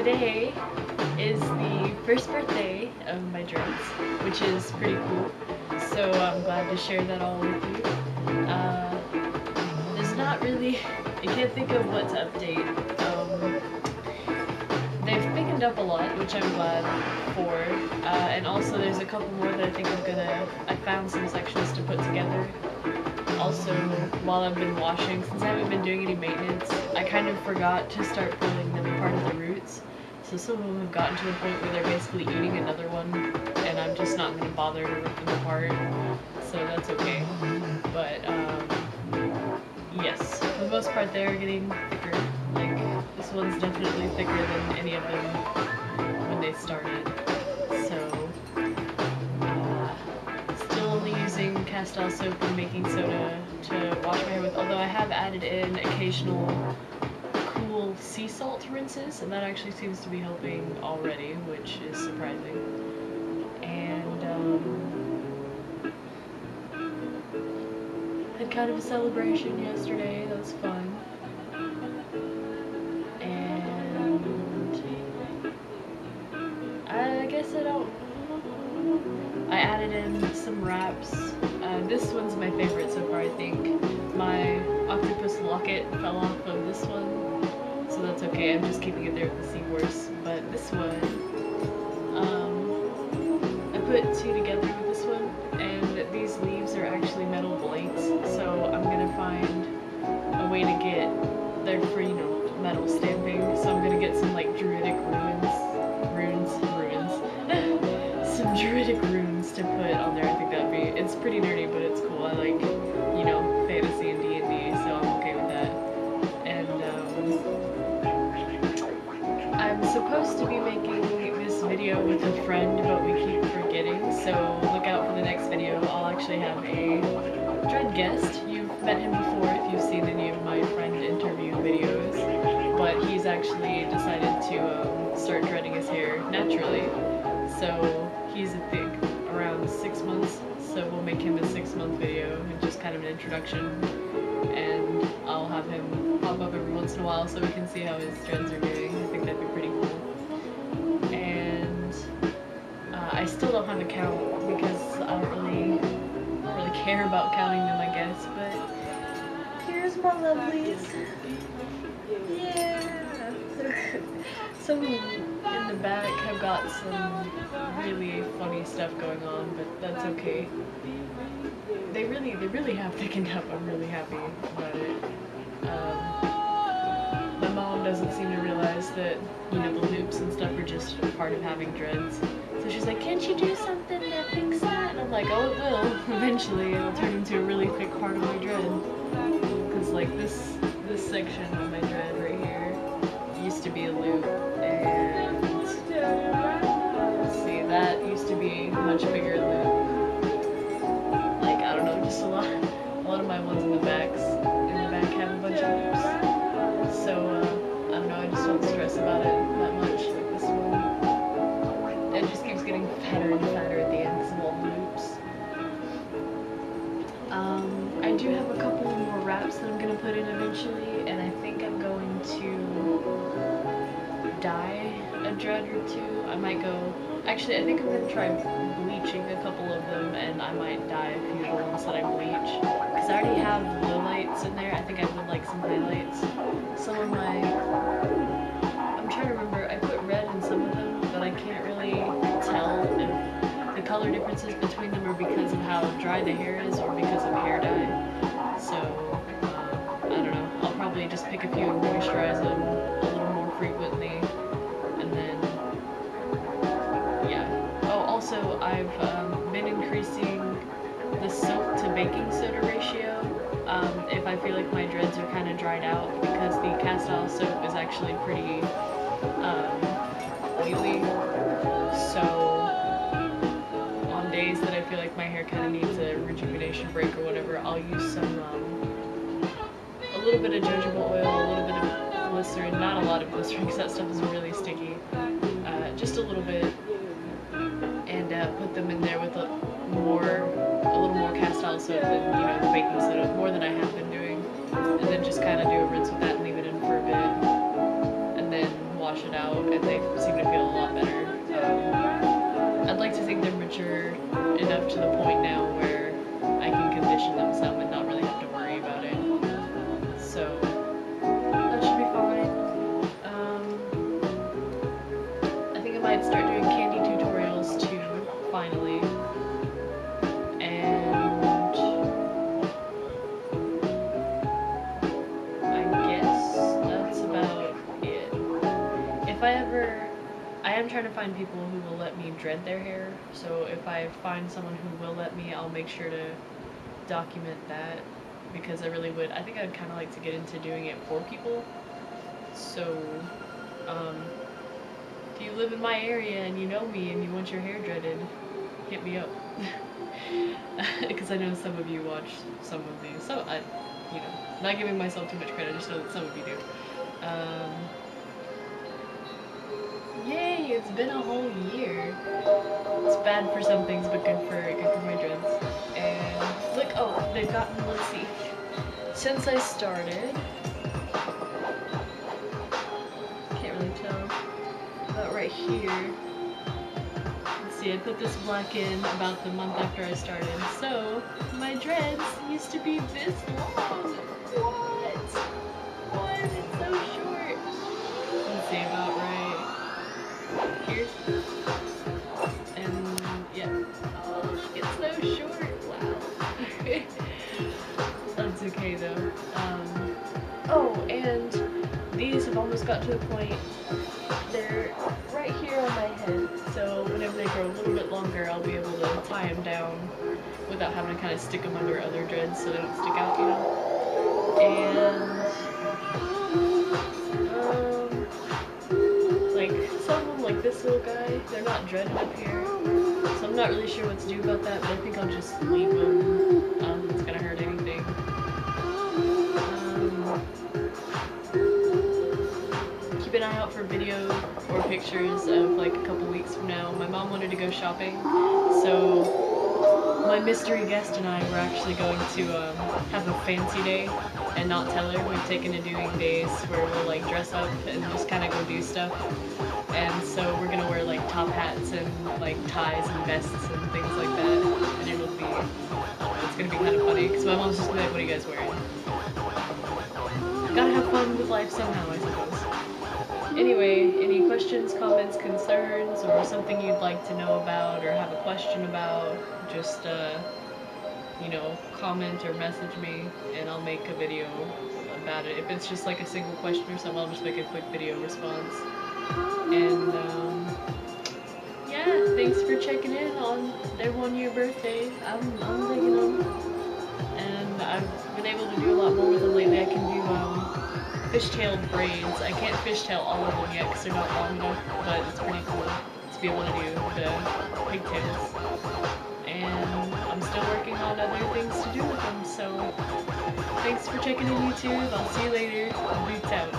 today is the first birthday of my dreads, which is pretty cool. So I'm glad to share that all with you. There's not really, I can't think of what to update. They've thickened up a lot, which I'm glad for. And also there's a couple more that I think I found some sections to put together. Also, while I've been washing, since I haven't been doing any maintenance, I kind of forgot to start pulling them apart of the roots. So some of them have gotten to the point where they're basically eating another one, and I'm just not going to bother to rip them apart. So that's okay. But, yes, for the most part they're getting thicker. Like, this one's definitely thicker than any of them when they started. So, still only using Castile soap and baking soda to wash my hair with, although I have added in occasional cool sea salt rinses, and that actually seems to be helping already, which is surprising. And had kind of a celebration yesterday, that was fun. And I guess I added in some wraps. This one's my favorite so far, I think. My octopus locket fell off of this one, so that's okay. I'm just keeping it there with the seahorse. But this one, I put two together with this one, and these leaves are actually metal blades, so I'm gonna find a way to get their free, metal stamping. So I'm gonna get some like druidic some druidic runes to put on there. I think that'd be, it's pretty nerdy, but it's cool. I like, fantasy and D&D, so I'm okay with that. And I'm supposed to be making this video with a friend, but we keep forgetting, so look out for the next video. I'll actually have a dread guest. You've met him before if you've seen any of my friend interview videos, but he's actually decided to start dreading his hair naturally. So he's around 6 months, so we'll make him a 6-month video and just kind of an introduction, and I'll have him pop up every once in a while so we can see how his dreads are doing. I think that'd be pretty cool. And I still don't have a count because I don't really care about counting them, I guess, but here's my lovelies. Yeah! Some in the back have got some really funny stuff going on, but that's okay. They really have thickened up. I'm really happy about it. My mom doesn't seem to realize that, the loops and stuff are just part of having dreads. So she's like, can't you do something to fix that? And I'm like, oh, it will. Eventually, it'll turn into a really thick part of my dread. Because, like, this section of my dread right here used to be a loop, and let's see, that used to be a much bigger loop. Like, I don't know, just a lot of my ones in the back have a bunch of loops. So, I don't know, I just don't stress about it that much, like this one. It just keeps getting fatter and fatter at the end because of all the loops. I do have a couple more wraps that I'm going to put in eventually, and I think I'm going to dye a dread or two. I might go, actually I think I'm going to try bleaching a couple of them, and I might dye a few of the ones that I bleach. Because I already have lowlights in there. I think I would like some highlights. Some of my, I'm trying to remember, I put red in some of them, but I can't really tell if the color differences between them are because of how dry the hair is or because of hair dye. So, I don't know. I'll probably just pick a few and moisturize them a little more frequently, and then, yeah. Oh, also, I've been increasing the soap to baking soda ratio if I feel like my dreads are kind of dried out, because the Castile soap is actually pretty oily. So on days that I feel like my hair kind of needs a rejuvenation break or whatever, I'll use some a little bit of jojoba oil, a little bit of glycerin, not a lot of glycerin because that stuff is really sticky, just a little bit, and put them in there with a little more Castile soap than, the baking soda, more than I have been doing, and then just kind of do a rinse with that and leave it in for a bit, and then wash wash it out, and they seem to feel a lot better. I'd like to think they're mature enough to the point now where I can condition them some and not really have to worry about it. So that should be fine. I think I might start doing candy tutorials too, finally. And I guess that's about it. If I am trying to find people who will let me dread their hair, so if I find someone who will let me, I'll make sure to document that, because I really would. I think I'd kind of like to get into doing it for people. So, if you live in my area and you know me and you want your hair dreaded, hit me up. Because I know some of you watch some of these. So, not giving myself too much credit, I just know that some of you do. Yay, it's been a whole year. It's bad for some things, but good for my dreads. And look, oh, they've gotten, let's see. Since I started, can't really tell, but right here, let's see, I put this black in about the month after I started. So, my dreads used to be this long. What? It's so short. Let's see, about right here. And yeah. Oh, it's so short. Wow. That's okay though. Oh, and these have almost got to the point, they're right here on my head. So whenever they grow a little bit longer, I'll be able to tie them down without having to kind of stick them under other dreads so they don't stick out, you know? And like some of them, like this little guy, they're not dreaded up here, so I'm not really sure what to do about that, but I think I'll just leave them. I don't think it's gonna hurt anything. Keep an eye out for video or pictures of like a couple weeks from now. My mom wanted to go shopping, so my mystery guest and I were actually going to have a fancy day and not tell her. We've taken to doing days where we'll like dress up and just kind of go do stuff. And so we're gonna wear like top hats and like ties and vests and things like that. And it'll be, it's gonna be kind of funny because my mom's just gonna be like, what are you guys wearing? Gotta have fun with life somehow, I suppose. Anyway, any questions, comments, concerns, or something you'd like to know about or have a question about, just, comment or message me and I'll make a video about it. If it's just like a single question or something, I'll just make a quick video response. And, yeah, thanks for checking in on their 1-year birthday. I'm digging them. And I've been able to do a lot more with them lately. I can do, fishtail braids. I can't fishtail all of them yet because they're not long enough, but it's pretty cool to be able to do the pigtails. And I'm still working on other things to do with them, so thanks for checking in, YouTube. I'll see you later. Boots out.